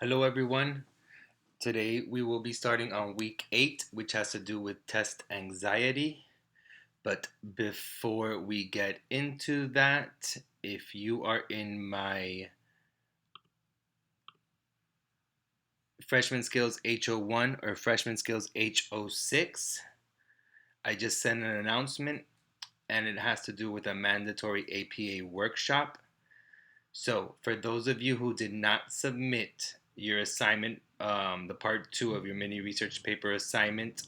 Hello, everyone. Today we will be starting on week 8, which has to do with test anxiety. But before we get into that, if you are in my Freshman Skills H01 or Freshman Skills H06, I just sent an announcement and it has to do with a mandatory APA workshop. So, for those of you who did not submit your assignment, the part 2 of your mini research paper assignment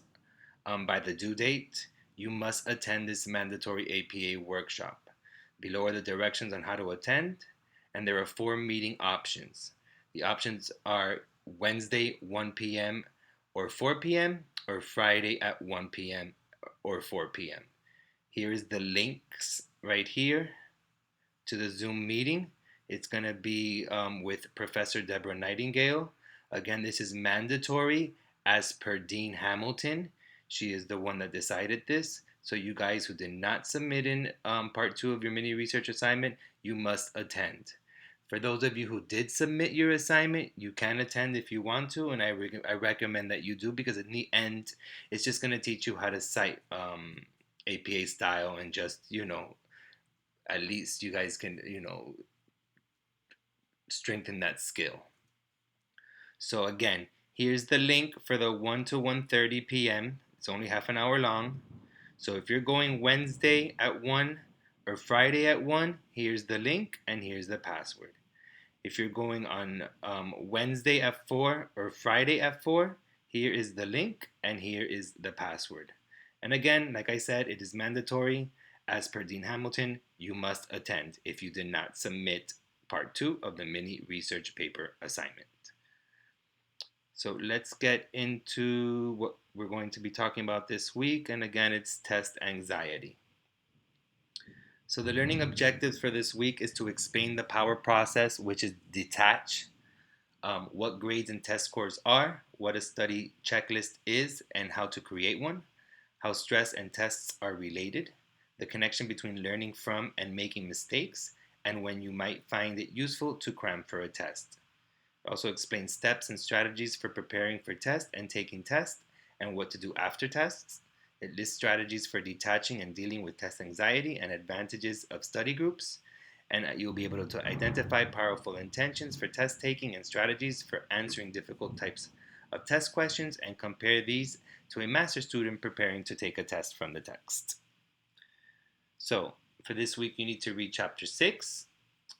by the due date, you must attend this mandatory APA workshop. Below are the directions on how to attend, and there are 4 meeting options. The options are Wednesday 1 p.m. or 4 p.m. or Friday at 1 p.m. or 4 p.m. Here is the links right here to the Zoom meeting. It's going to be with Professor Deborah Nightingale. Again, this is mandatory as per Dean Hamilton. She is the one that decided this. So you guys who did not submit in part 2 of your mini research assignment, you must attend. For those of you who did submit your assignment, you can attend if you want to, and I recommend that you do, because in the end, it's just going to teach you how to cite APA style, and just, at least you guys can, strengthen that skill. So again, here's the link for the 1 to 1:30 p.m. It's only half an hour long. So if you're going Wednesday at 1 or Friday at 1, here's the link and here's the password. If you're going on Wednesday at 4 or Friday at 4, here is the link and here is the password. And again, like I said, it is mandatory. As per Dean Hamilton, you must attend if you did not submit part 2 of the mini research paper assignment. So let's get into what we're going to be talking about this week. And again, it's test anxiety. So the learning objectives for this week is to explain the power process, which is detach, what grades and test scores are, what a study checklist is and how to create one, how stress and tests are related, the connection between learning from and making mistakes, and when you might find it useful to cram for a test. It also explains steps and strategies for preparing for tests and taking tests, and what to do after tests. It lists strategies for detaching and dealing with test anxiety and advantages of study groups. And you'll be able to identify powerful intentions for test taking and strategies for answering difficult types of test questions, and compare these to a master student preparing to take a test from the text. So, for this week, you need to read chapter 6.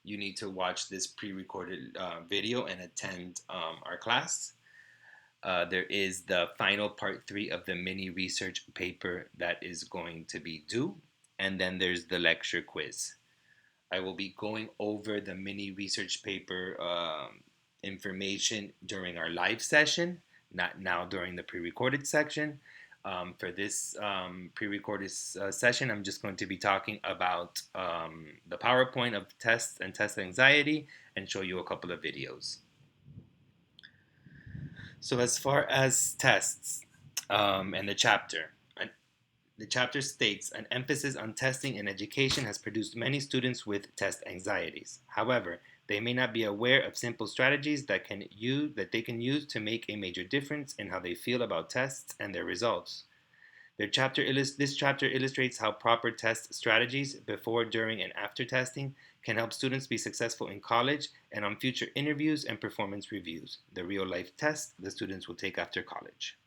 You need to watch this pre-recorded video and attend our class. There is the final part 3 of the mini research paper that is going to be due, and then there's the lecture quiz. I will be going over the mini research paper information during our live session, not now during the pre-recorded section. For this pre-recorded session, I'm just going to be talking about the PowerPoint of tests and test anxiety and show you a couple of videos. So as far as tests and the chapter states an emphasis on testing in education has produced many students with test anxieties. However, they may not be aware of simple strategies that they can use to make a major difference in how they feel about tests and their results. This chapter illustrates how proper test strategies before, during, and after testing can help students be successful in college and on future interviews and performance reviews, the real-life tests the students will take after college.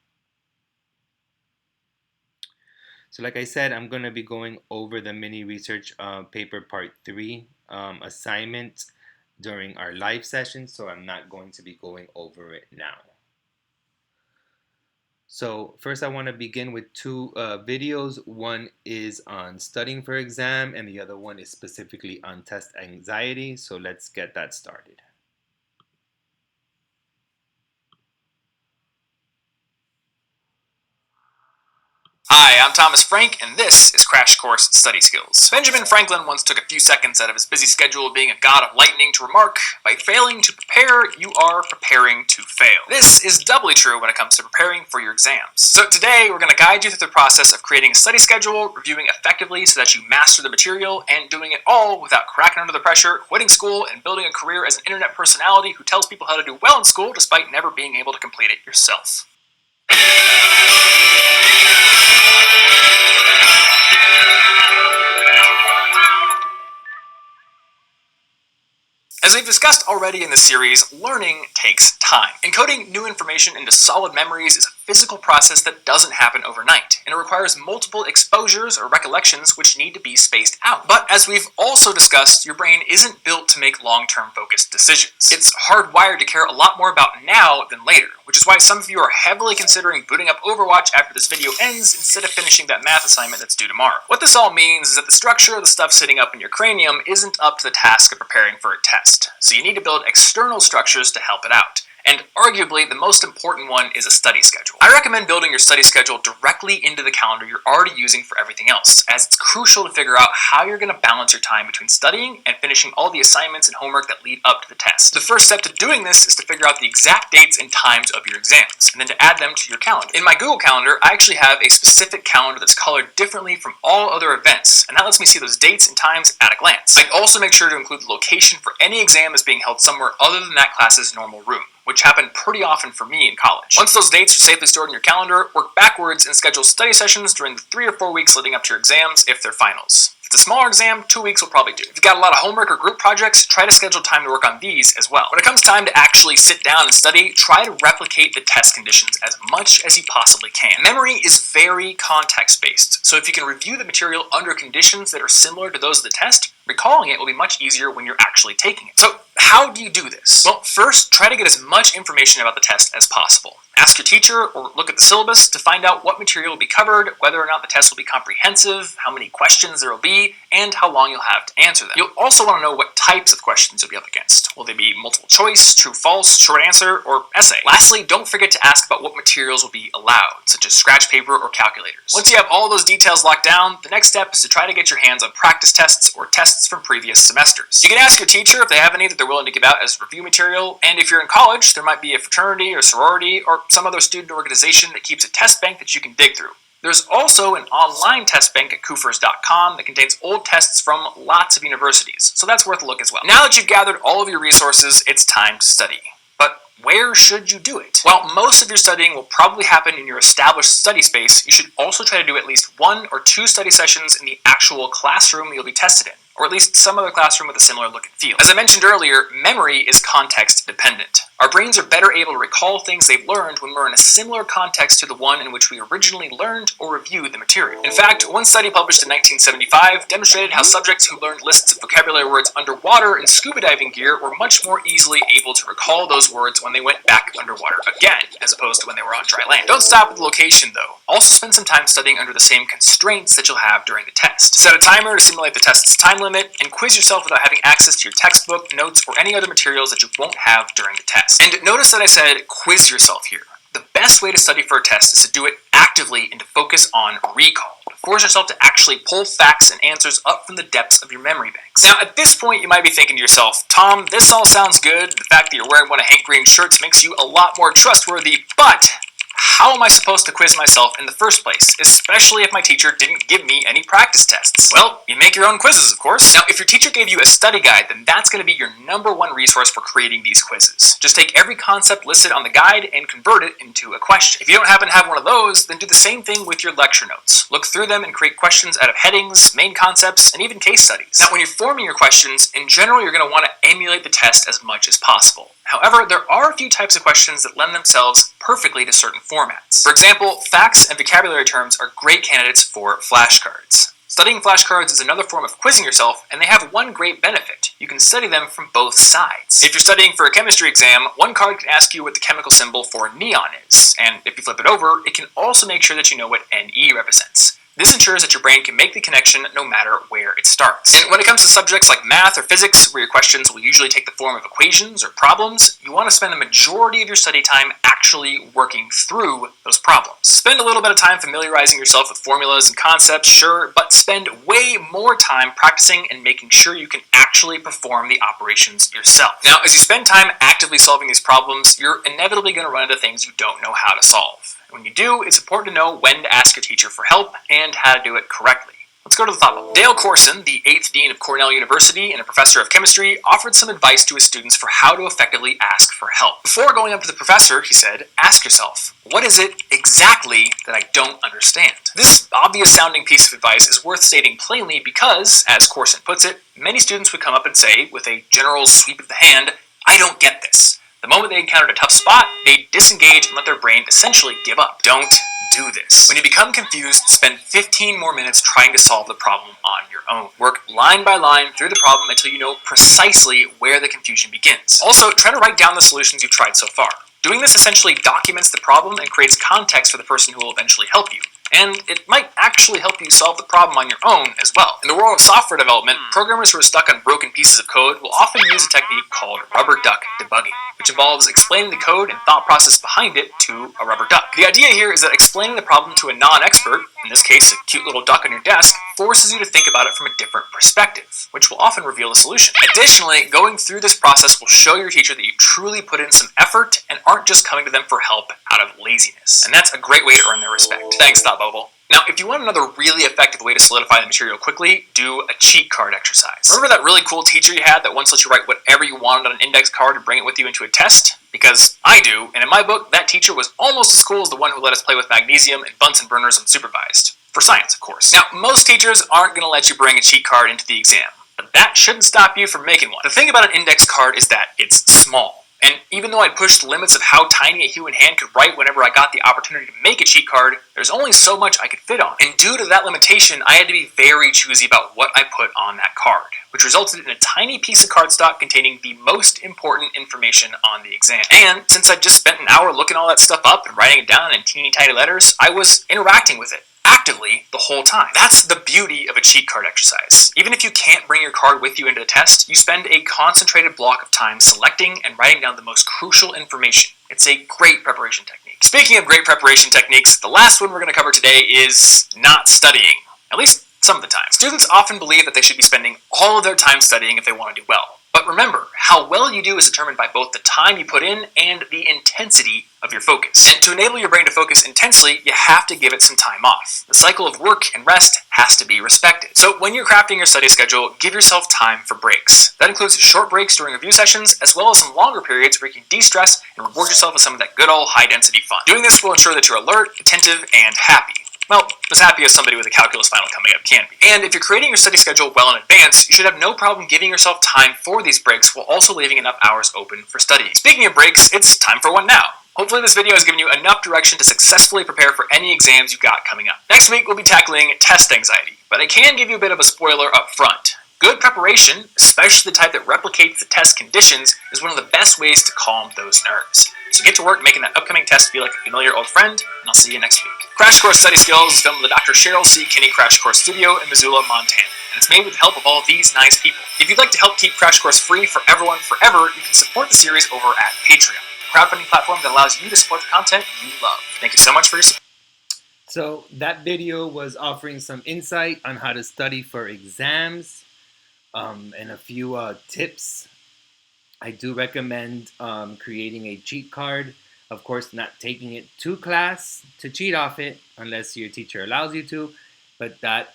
So like I said, I'm going to be going over the mini research paper part 3 assignment during our live session, so I'm not going to be going over it now. So first I want to begin with 2 videos. One is on studying for exam and the other one is specifically on test anxiety. So let's get that started. Hi, I'm Thomas Frank, and this is Crash Course Study Skills. Benjamin Franklin once took a few seconds out of his busy schedule of being a god of lightning to remark, "By failing to prepare, you are preparing to fail." This is doubly true when it comes to preparing for your exams. So today, we're going to guide you through the process of creating a study schedule, reviewing effectively so that you master the material, and doing it all without cracking under the pressure, quitting school, and building a career as an internet personality who tells people how to do well in school despite never being able to complete it yourself. As we've discussed already in this series, learning takes time. Encoding new information into solid memories is a physical process that doesn't happen overnight, and it requires multiple exposures or recollections which need to be spaced out. But as we've also discussed, your brain isn't built to make long-term focused decisions. It's hardwired to care a lot more about now than later, which is why some of you are heavily considering booting up Overwatch after this video ends instead of finishing that math assignment that's due tomorrow. What this all means is that the structure of the stuff sitting up in your cranium isn't up to the task of preparing for a test. So you need to build external structures to help it out. And arguably, the most important one is a study schedule. I recommend building your study schedule directly into the calendar you're already using for everything else, as it's crucial to figure out how you're going to balance your time between studying and finishing all the assignments and homework that lead up to the test. The first step to doing this is to figure out the exact dates and times of your exams, and then to add them to your calendar. In my Google Calendar, I actually have a specific calendar that's colored differently from all other events, and that lets me see those dates and times at a glance. I also make sure to include the location for any exam that's being held somewhere other than that class's normal room, which happened pretty often for me in college. Once those dates are safely stored in your calendar, work backwards and schedule study sessions during the 3 or 4 weeks leading up to your exams if they're finals. If it's a smaller exam, 2 weeks will probably do. If you've got a lot of homework or group projects, try to schedule time to work on these as well. When it comes time to actually sit down and study, try to replicate the test conditions as much as you possibly can. Memory is very context-based, so if you can review the material under conditions that are similar to those of the test, recalling it will be much easier when you're actually taking it. So how do you do this? Well, first, try to get as much information about the test as possible. Ask your teacher or look at the syllabus to find out what material will be covered, whether or not the test will be comprehensive, how many questions there will be, and how long you'll have to answer them. You'll also want to know what types of questions you'll be up against. Will they be multiple choice, true, false, short answer, or essay? Lastly, don't forget to ask about what materials will be allowed, such as scratch paper or calculators. Once you have all those details locked down, the next step is to try to get your hands on practice tests or tests from previous semesters. You can ask your teacher if they have any that they're willing to give out as review material, and if you're in college, there might be a fraternity or sorority or some other student organization that keeps a test bank that you can dig through. There's also an online test bank at kufers.com that contains old tests from lots of universities, so that's worth a look as well. Now that you've gathered all of your resources, it's time to study. But where should you do it? While most of your studying will probably happen in your established study space, you should also try to do at least 1 or 2 study sessions in the actual classroom you'll be tested in, or at least some other classroom with a similar look and feel. As I mentioned earlier, memory is context dependent. Our brains are better able to recall things they've learned when we're in a similar context to the one in which we originally learned or reviewed the material. In fact, one study published in 1975 demonstrated how subjects who learned lists of vocabulary words underwater in scuba diving gear were much more easily able to recall those words when they went back underwater again, as opposed to when they were on dry land. Don't stop at the location though. Also spend some time studying under the same constraints that you'll have during the test. Set a timer to simulate the test's time limit, and quiz yourself without having access to your textbook, notes, or any other materials that you won't have during the test. And notice that I said quiz yourself here. The best way to study for a test is to do it actively and to focus on recall. Force yourself to actually pull facts and answers up from the depths of your memory banks. Now, at this point, you might be thinking to yourself, Tom, this all sounds good. The fact that you're wearing one of Hank Green's shirts makes you a lot more trustworthy, but how am I supposed to quiz myself in the first place, especially if my teacher didn't give me any practice tests? Well, you make your own quizzes, of course. Now, if your teacher gave you a study guide, then that's going to be your #1 resource for creating these quizzes. Just take every concept listed on the guide and convert it into a question. If you don't happen to have one of those, then do the same thing with your lecture notes. Look through them and create questions out of headings, main concepts, and even case studies. Now, when you're forming your questions, in general, you're going to want to emulate the test as much as possible. However, there are a few types of questions that lend themselves perfectly to certain formats. For example, facts and vocabulary terms are great candidates for flashcards. Studying flashcards is another form of quizzing yourself, and they have one great benefit. You can study them from both sides. If you're studying for a chemistry exam, one card can ask you what the chemical symbol for neon is, and if you flip it over, it can also make sure that you know what Ne represents. This ensures that your brain can make the connection no matter where it starts. And when it comes to subjects like math or physics, where your questions will usually take the form of equations or problems, you want to spend the majority of your study time actually working through those problems. Spend a little bit of time familiarizing yourself with formulas and concepts, sure, but spend way more time practicing and making sure you can actually perform the operations yourself. Now, as you spend time actively solving these problems, you're inevitably going to run into things you don't know how to solve. When you do, it's important to know when to ask your teacher for help and how to do it correctly. Let's go to the thought bubble. Dale Corson, the 8th Dean of Cornell University and a professor of chemistry, offered some advice to his students for how to effectively ask for help. Before going up to the professor, he said, ask yourself, what is it exactly that I don't understand? This obvious-sounding piece of advice is worth stating plainly because, as Corson puts it, many students would come up and say, with a general sweep of the hand, I don't get this. The moment they encountered a tough spot, they disengage and let their brain essentially give up. Don't do this. When you become confused, spend 15 more minutes trying to solve the problem on your own. Work line by line through the problem until you know precisely where the confusion begins. Also, try to write down the solutions you've tried so far. Doing this essentially documents the problem and creates context for the person who will eventually help you. And it might actually help you solve the problem on your own as well. In the world of software development, programmers who are stuck on broken pieces of code will often use a technique called rubber duck debugging, which involves explaining the code and thought process behind it to a rubber duck. The idea here is that explaining the problem to a non-expert, in this case a cute little duck on your desk, forces you to think about it from a different perspective, which will often reveal the solution. Additionally, going through this process will show your teacher that you truly put in some effort and aren't just coming to them for help out of laziness. And that's a great way to earn their respect. Thanks, Thought Bubble. Now, if you want another really effective way to solidify the material quickly, do a cheat card exercise. Remember that really cool teacher you had that once let you write whatever you wanted on an index card and bring it with you into a test? Because I do, and in my book, that teacher was almost as cool as the one who let us play with magnesium and Bunsen burners unsupervised. For science, of course. Now, most teachers aren't going to let you bring a cheat card into the exam, but that shouldn't stop you from making one. The thing about an index card is that it's small. And even though I pushed the limits of how tiny a human hand could write whenever I got the opportunity to make a cheat card, there's only so much I could fit on. And due to that limitation, I had to be very choosy about what I put on that card, which resulted in a tiny piece of cardstock containing the most important information on the exam. And since I just spent an hour looking all that stuff up and writing it down in teeny tiny letters, I was interacting with it actively the whole time. That's the beauty of a cheat card exercise. Even if you can't bring your card with you into the test, you spend a concentrated block of time selecting and writing down the most crucial information. It's a great preparation technique. Speaking of great preparation techniques, the last one we're going to cover today is not studying. At least some of the time. Students often believe that they should be spending all of their time studying if they want to do well. But remember, how well you do is determined by both the time you put in and the intensity of your focus. And to enable your brain to focus intensely, you have to give it some time off. The cycle of work and rest has to be respected. So when you're crafting your study schedule, give yourself time for breaks. That includes short breaks during review sessions, as well as some longer periods where you can de-stress and reward yourself with some of that good old high-density fun. Doing this will ensure that you're alert, attentive, and happy. Well, as happy as somebody with a calculus final coming up can be. And if you're creating your study schedule well in advance, you should have no problem giving yourself time for these breaks while also leaving enough hours open for studying. Speaking of breaks, it's time for one now. Hopefully this video has given you enough direction to successfully prepare for any exams you've got coming up. Next week, we'll be tackling test anxiety, but I can give you a bit of a spoiler up front. Good preparation, especially the type that replicates the test conditions, is one of the best ways to calm those nerves. So get to work making that upcoming test feel like a familiar old friend, and I'll see you next week. Crash Course Study Skills is filmed at the Dr. Cheryl C. Kinney Crash Course Studio in Missoula, Montana, and it's made with the help of all of these nice people. If you'd like to help keep Crash Course free for everyone forever, you can support the series over at Patreon, a crowdfunding platform that allows you to support the content you love. Thank you so much for your support. So that video was offering some insight on how to study for exams and a few tips. I do recommend creating a cheat card. Of course, not taking it to class to cheat off it unless your teacher allows you to. But that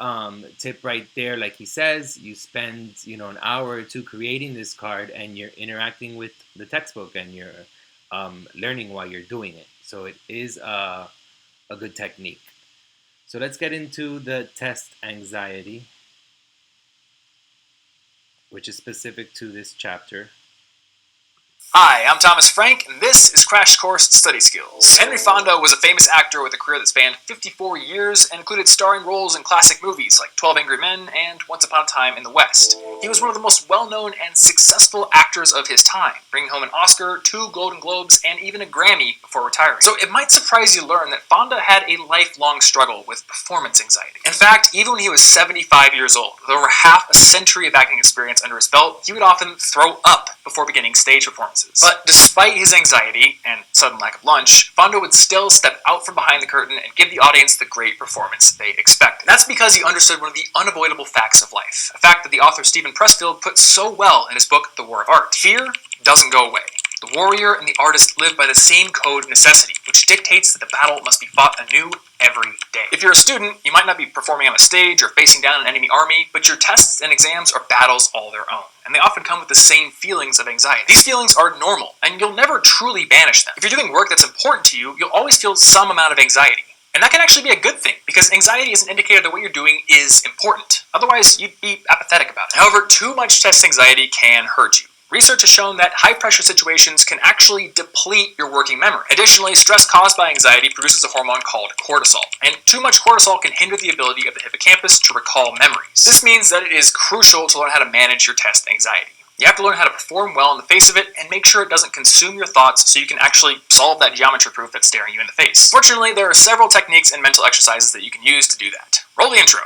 tip right there, like he says, you spend an hour or two creating this card, and you're interacting with the textbook, and you're learning while you're doing it. So it is a good technique. So let's get into the test anxiety, which is specific to this chapter. Hi, I'm Thomas Frank, and this is Crash Course Study Skills. Henry Fonda was a famous actor with a career that spanned 54 years and included starring roles in classic movies like 12 Angry Men and Once Upon a Time in the West. He was one of the most well-known and successful actors of his time, bringing home an Oscar, 2 Golden Globes, and even a Grammy before retiring. So it might surprise you to learn that Fonda had a lifelong struggle with performance anxiety. In fact, even when he was 75 years old, with over half a century of acting experience under his belt, he would often throw up before beginning stage performances. But despite his anxiety and sudden lack of lunch, Fonda would still step out from behind the curtain and give the audience the great performance they expected. That's because he understood one of the unavoidable facts of life, a fact that the author Stephen Pressfield put so well in his book, The War of Art. Fear doesn't go away. The warrior and the artist live by the same code of necessity, which dictates that the battle must be fought anew every day. If you're a student, you might not be performing on a stage or facing down an enemy army, but your tests and exams are battles all their own, and they often come with the same feelings of anxiety. These feelings are normal, and you'll never truly banish them. If you're doing work that's important to you, you'll always feel some amount of anxiety. And that can actually be a good thing, because anxiety is an indicator that what you're doing is important. Otherwise, you'd be apathetic about it. However, too much test anxiety can hurt you. Research has shown that high-pressure situations can actually deplete your working memory. Additionally, stress caused by anxiety produces a hormone called cortisol, and too much cortisol can hinder the ability of the hippocampus to recall memories. This means that it is crucial to learn how to manage your test anxiety. You have to learn how to perform well in the face of it and make sure it doesn't consume your thoughts so you can actually solve that geometry proof that's staring you in the face. Fortunately, there are several techniques and mental exercises that you can use to do that. Roll the intro.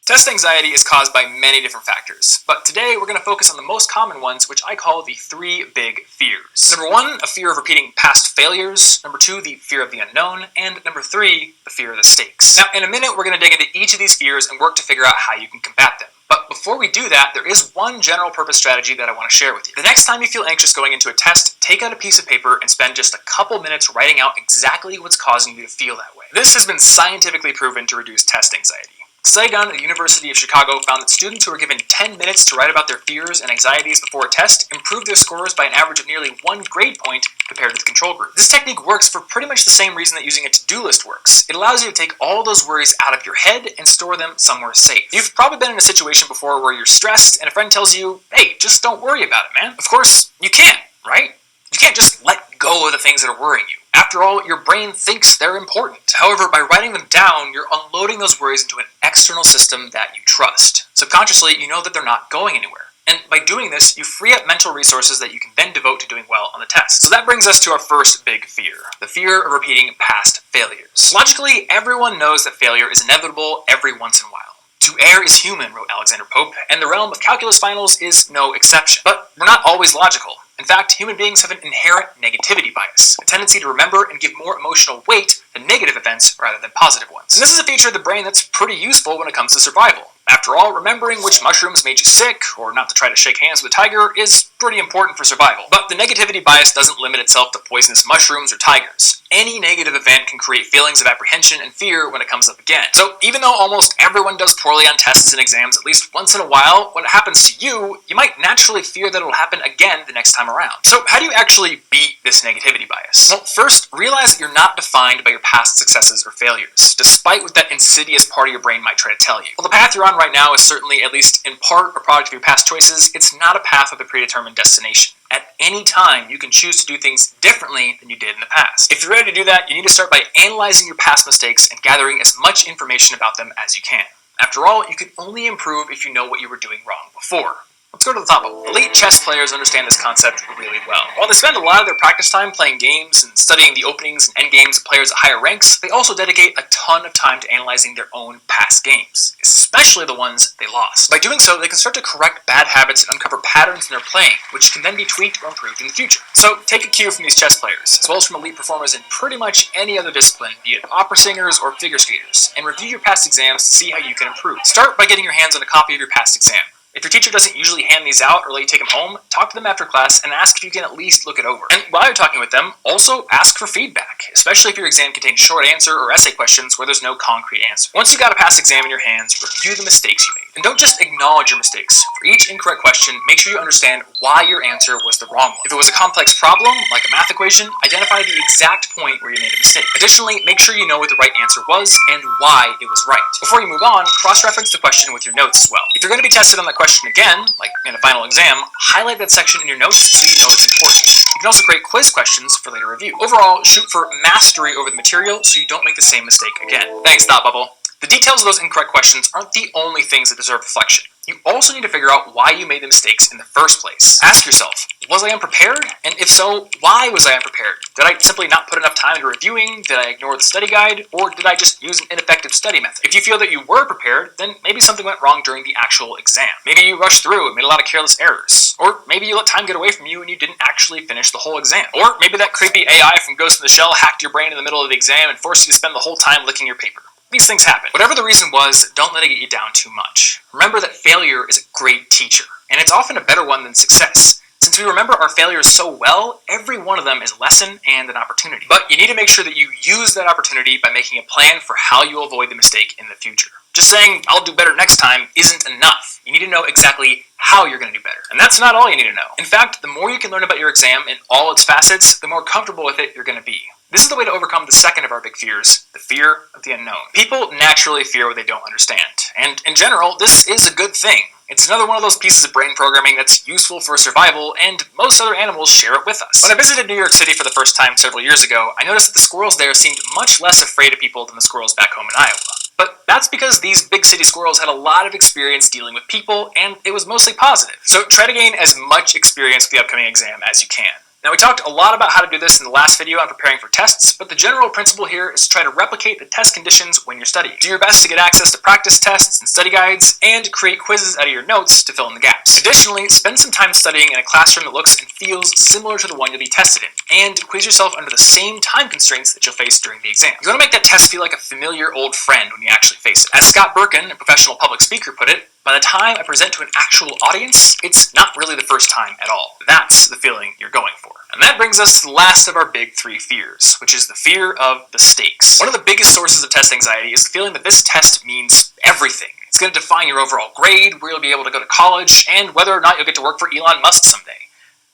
Test anxiety is caused by many different factors, but today we're going to focus on the most common ones, which I call the 3 big fears. Number 1, a fear of repeating past failures. Number 2, the fear of the unknown. And number 3, the fear of the stakes. Now, in a minute, we're going to dig into each of these fears and work to figure out how you can combat them. But before we do that, there is one general purpose strategy that I want to share with you. The next time you feel anxious going into a test, take out a piece of paper and spend just a couple minutes writing out exactly what's causing you to feel that way. This has been scientifically proven to reduce test anxiety. A study done at the University of Chicago found that students who were given 10 minutes to write about their fears and anxieties before a test improved their scores by an average of nearly 1 grade point compared to the control group. This technique works for pretty much the same reason that using a to-do list works. It allows you to take all those worries out of your head and store them somewhere safe. You've probably been in a situation before where you're stressed and a friend tells you, hey, just don't worry about it, man. Of course, you can't, right? You can't just let go of the things that are worrying you. After all, your brain thinks they're important. However, by writing them down, you're unloading those worries into an external system that you trust. Subconsciously, you know that they're not going anywhere. And by doing this, you free up mental resources that you can then devote to doing well on the test. So that brings us to our first big fear, the fear of repeating past failures. Logically, everyone knows that failure is inevitable every once in a while. To err is human, wrote Alexander Pope, and the realm of calculus finals is no exception. But we're not always logical. In fact, human beings have an inherent negativity bias, a tendency to remember and give more emotional weight to negative events rather than positive ones. And this is a feature of the brain that's pretty useful when it comes to survival. After all, remembering which mushrooms made you sick, or not to try to shake hands with a tiger, is pretty important for survival. But the negativity bias doesn't limit itself to poisonous mushrooms or tigers. Any negative event can create feelings of apprehension and fear when it comes up again. So even though almost everyone does poorly on tests and exams at least once in a while, when it happens to you, you might naturally fear that it'll happen again the next time around. So how do you actually beat this negativity bias? Well, first, realize that you're not defined by your past successes or failures, despite what that insidious part of your brain might try to tell you. Well, the path you're on right now is certainly, at least in part, a product of your past choices. It's not a path with a predetermined destination. At any time, you can choose to do things differently than you did in the past. If you're ready to do that, you need to start by analyzing your past mistakes and gathering as much information about them as you can. After all, you can only improve if you know what you were doing wrong before. Let's go to the top of it. Elite chess players understand this concept really well. While they spend a lot of their practice time playing games and studying the openings and endgames of players at higher ranks, they also dedicate a ton of time to analyzing their own past games, especially the ones they lost. By doing so, they can start to correct bad habits and uncover patterns in their playing, which can then be tweaked or improved in the future. So take a cue from these chess players, as well as from elite performers in pretty much any other discipline, be it opera singers or figure skaters, and review your past exams to see how you can improve. Start by getting your hands on a copy of your past exam. If your teacher doesn't usually hand these out or let you take them home, talk to them after class and ask if you can at least look it over. And while you're talking with them, also ask for feedback, especially if your exam contains short answer or essay questions where there's no concrete answer. Once you've got a past exam in your hands, review the mistakes you made. And don't just acknowledge your mistakes. For each incorrect question, make sure you understand why your answer was the wrong one. If it was a complex problem, like a math equation, identify the exact point where you made a mistake. Additionally, make sure you know what the right answer was and why it was right. Before you move on, cross-reference the question with your notes as well. If you're going to be tested on that question again, like in a final exam, highlight that section in your notes so you know it's important. You can also create quiz questions for later review. Overall, shoot for mastery over the material so you don't make the same mistake again. Thanks, Thought Bubble. The details of those incorrect questions aren't the only things that deserve reflection. You also need to figure out why you made the mistakes in the first place. Ask yourself, was I unprepared? And if so, why was I unprepared? Did I simply not put enough time into reviewing? Did I ignore the study guide? Or did I just use an ineffective study method? If you feel that you were prepared, then maybe something went wrong during the actual exam. Maybe you rushed through and made a lot of careless errors. Or maybe you let time get away from you and you didn't actually finish the whole exam. Or maybe that creepy AI from Ghost in the Shell hacked your brain in the middle of the exam and forced you to spend the whole time licking your paper. These things happen. Whatever the reason was, don't let it get you down too much. Remember that failure is a great teacher, and it's often a better one than success. Since we remember our failures so well, every one of them is a lesson and an opportunity. But you need to make sure that you use that opportunity by making a plan for how you'll avoid the mistake in the future. Just saying, I'll do better next time, isn't enough. You need to know exactly how you're going to do better. And that's not all you need to know. In fact, the more you can learn about your exam in all its facets, the more comfortable with it you're going to be. This is the way to overcome the second of our big fears, the fear of the unknown. People naturally fear what they don't understand. And in general, this is a good thing. It's another one of those pieces of brain programming that's useful for survival, and most other animals share it with us. When I visited New York City for the first time several years ago, I noticed that the squirrels there seemed much less afraid of people than the squirrels back home in Iowa. But that's because these big city squirrels had a lot of experience dealing with people, and it was mostly positive. So try to gain as much experience with the upcoming exam as you can. Now, we talked a lot about how to do this in the last video on preparing for tests, but the general principle here is to try to replicate the test conditions when you're studying. Do your best to get access to practice tests and study guides, and create quizzes out of your notes to fill in the gaps. Additionally, spend some time studying in a classroom that looks and feels similar to the one you'll be tested in, and quiz yourself under the same time constraints that you'll face during the exam. You want to make that test feel like a familiar old friend when you actually face it. As Scott Birkin, a professional public speaker, put it, by the time I present to an actual audience, it's not really the first time at all. That's the feeling you're going for. And that brings us to the last of our big three fears, which is the fear of the stakes. One of the biggest sources of test anxiety is the feeling that this test means everything. It's going to define your overall grade, where you'll be able to go to college, and whether or not you'll get to work for Elon Musk someday.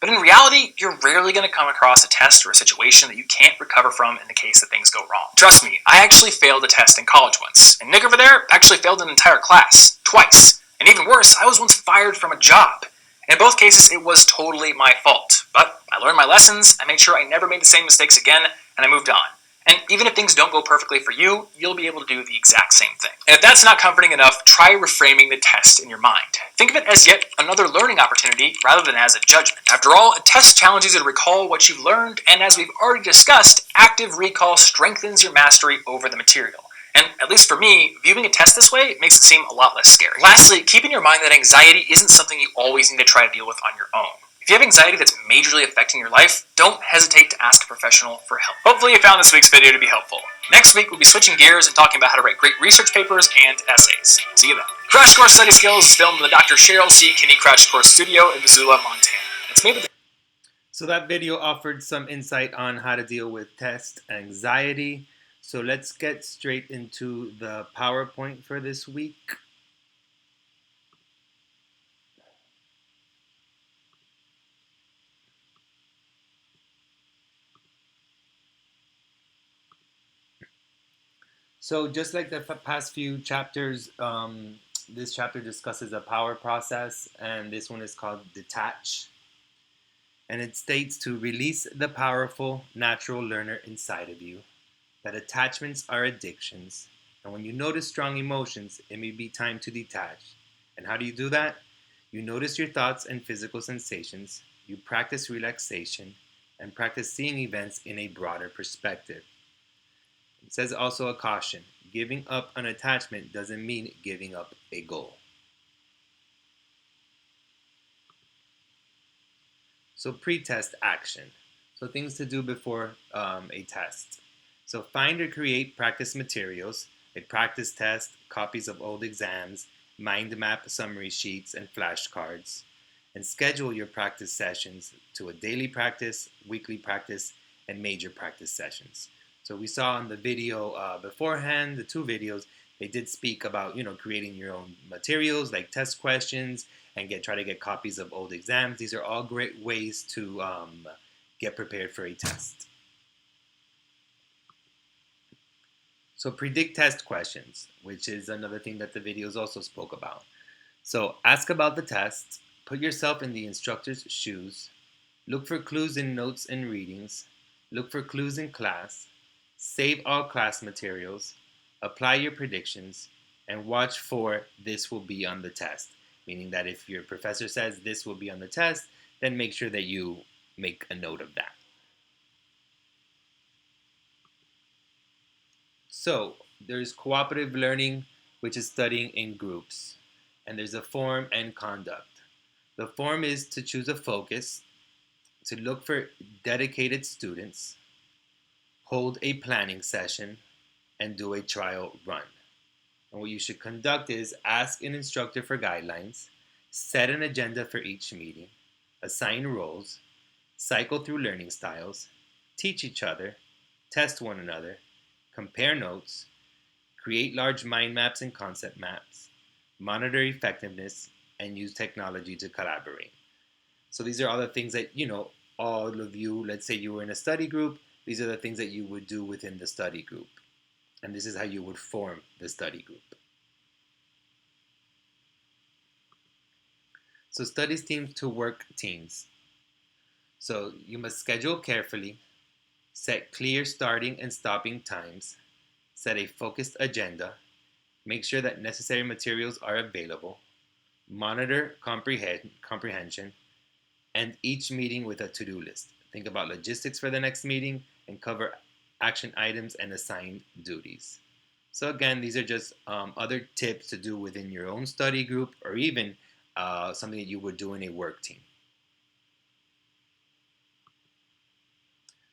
But in reality, you're rarely going to come across a test or a situation that you can't recover from in the case that things go wrong. Trust me, I actually failed a test in college once, and Nick over there actually failed an entire class, twice. And even worse, I was once fired from a job. In both cases, it was totally my fault. But I learned my lessons, I made sure I never made the same mistakes again, and I moved on. And even if things don't go perfectly for you, you'll be able to do the exact same thing. And if that's not comforting enough, try reframing the test in your mind. Think of it as yet another learning opportunity rather than as a judgment. After all, a test challenges you to recall what you've learned, and as we've already discussed, active recall strengthens your mastery over the material. And at least for me, viewing a test this way makes it seem a lot less scary. Lastly, keep in your mind that anxiety isn't something you always need to try to deal with on your own. If you have anxiety that's majorly affecting your life, don't hesitate to ask a professional for help. Hopefully you found this week's video to be helpful. Next week, we'll be switching gears and talking about how to write great research papers and essays. See you then. Crash Course Study Skills is filmed in the Dr. Cheryl C. Kinney Crash Course Studio in Missoula, Montana. It's made with So that video offered some insight on how to deal with test anxiety. So let's get straight into the PowerPoint for this week. So just like the past few chapters, this chapter discusses a power process, and this one is called detach. And it states to release the powerful natural learner inside of you, that attachments are addictions, and when you notice strong emotions, it may be time to detach. And how do you do that? You notice your thoughts and physical sensations, you practice relaxation, and practice seeing events in a broader perspective. It says also a caution, giving up an attachment doesn't mean giving up a goal. So pre-test action. So things to do before a test. So find or create practice materials, a practice test, copies of old exams, mind map summary sheets, and flashcards. And schedule your practice sessions to a daily practice, weekly practice, and major practice sessions. So we saw in the video beforehand, the two videos, They did speak about, creating your own materials like test questions and try to get copies of old exams. These are all great ways to get prepared for a test. So predict test questions, which is another thing that the videos also spoke about. So ask about the test, put yourself in the instructor's shoes, look for clues in notes and readings, look for clues in class, save all class materials, apply your predictions, and watch for this will be on the test. Meaning that if your professor says this will be on the test, then make sure that you make a note of that. So there's cooperative learning, which is studying in groups. And there's a form and conduct. The form is to choose a focus, to look for dedicated students, hold a planning session, and do a trial run. And what you should conduct is ask an instructor for guidelines, set an agenda for each meeting, assign roles, cycle through learning styles, teach each other, test one another, compare notes, create large mind maps and concept maps, monitor effectiveness, and use technology to collaborate. So these are all the things that, all of you, let's say you were in a study group, these are the things that you would do within the study group. And this is how you would form the study group. So studies teams to work teams. So you must schedule carefully, set clear starting and stopping times, set a focused agenda, make sure that necessary materials are available, monitor comprehension, and each meeting with a to-do list. Think about logistics for the next meeting and cover action items and assigned duties. So again, these are just other tips to do within your own study group or even something that you would do in a work team.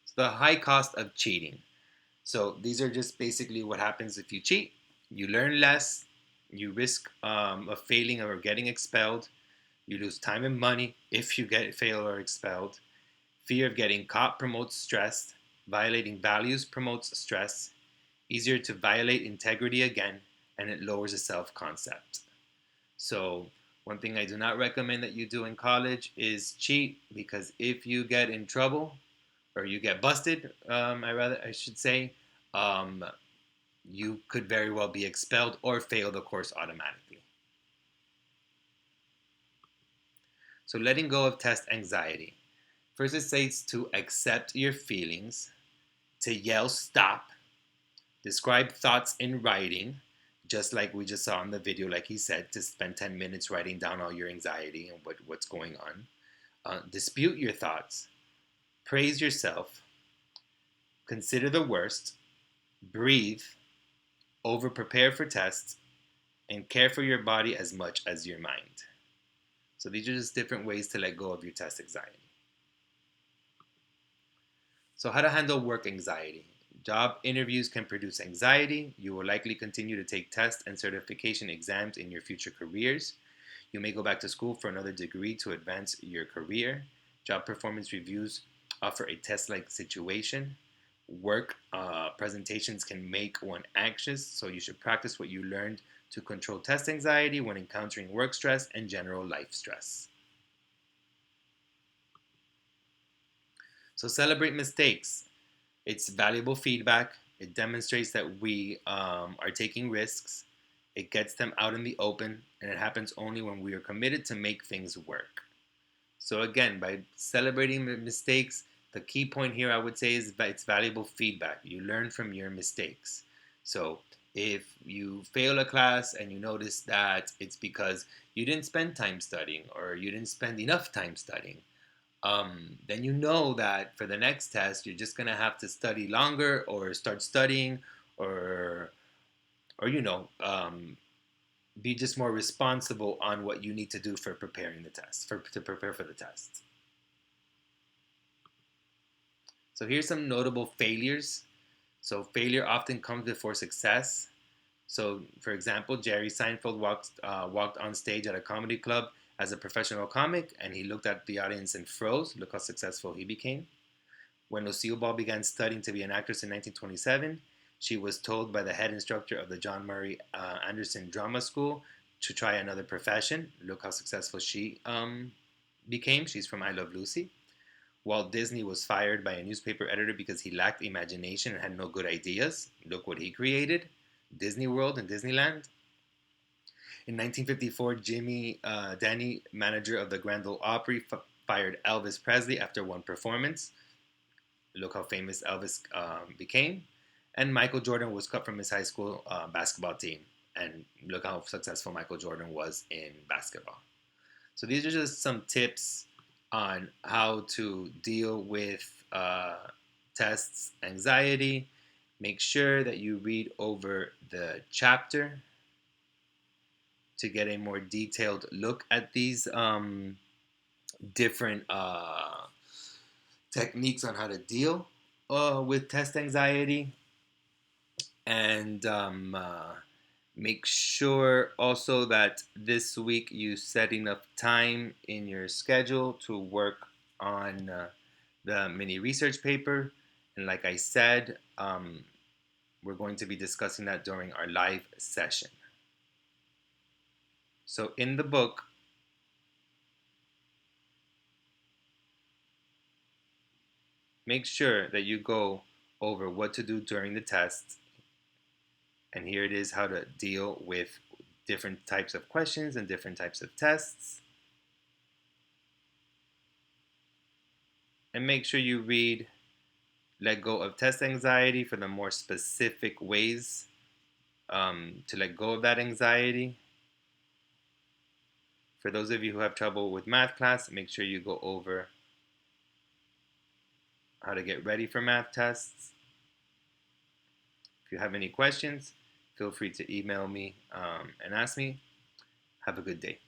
So the high cost of cheating. So these are just basically what happens if you cheat. You learn less, you risk of failing or getting expelled, you lose time and money if you fail or expelled. Fear of getting caught promotes stress. Violating values promotes stress. Easier to violate integrity again, and it lowers the self-concept. So one thing I do not recommend that you do in college is cheat, because if you get in trouble or you get busted, I should say, you could very well be expelled or fail the course automatically. So letting go of test anxiety. First, it says to accept your feelings, to yell stop, describe thoughts in writing, just like we just saw in the video, like he said, to spend 10 minutes writing down all your anxiety and what's going on. Dispute your thoughts, praise yourself, consider the worst, breathe, over prepare for tests, and care for your body as much as your mind. So these are just different ways to let go of your test anxiety. So how to handle work anxiety. Job interviews can produce anxiety. You will likely continue to take tests and certification exams in your future careers. You may go back to school for another degree to advance your career. Job performance reviews offer a test-like situation. Work presentations can make one anxious, so you should practice what you learned to control test anxiety when encountering work stress and general life stress. So celebrate mistakes. It's valuable feedback. It demonstrates that we are taking risks. It gets them out in the open, and it happens only when we are committed to make things work. So again, by celebrating mistakes, the key point here I would say is that it's valuable feedback. You learn from your mistakes. So if you fail a class and you notice that it's because you didn't spend time studying or you didn't spend enough time studying, then you know that for the next test you're just gonna have to study longer or start studying or be just more responsible on what you need to do for preparing the test, to prepare for the test. So here's some notable failures. So failure often comes before success. So for example, Jerry Seinfeld walked on stage at a comedy club as a professional comic, and he looked at the audience and froze. Look how successful he became. When Lucille Ball began studying to be an actress in 1927, She was told by the head instructor of the John Murray Anderson Drama School to try another profession. Look how successful she became. She's from I Love Lucy. Walt Disney was fired by a newspaper editor because he lacked imagination and had no good ideas. Look what he created, Disney World and Disneyland. In 1954, Jimmy Denny, manager of the Grand Ole Opry, fired Elvis Presley after one performance. Look how famous Elvis became. And Michael Jordan was cut from his high school basketball team. And look how successful Michael Jordan was in basketball. So these are just some tips on how to deal with tests anxiety. Make sure that you read over the chapter to get a more detailed look at these different techniques on how to deal with test anxiety. And make sure also that this week you set enough time in your schedule to work on the mini research paper. And like I said, we're going to be discussing that during our live session. So in the book, make sure that you go over what to do during the test. And here it is how to deal with different types of questions and different types of tests. And make sure you read Let Go of Test Anxiety for the more specific ways to let go of that anxiety. For those of you who have trouble with math class, make sure you go over how to get ready for math tests. If you have any questions, feel free to email me and ask me. Have a good day.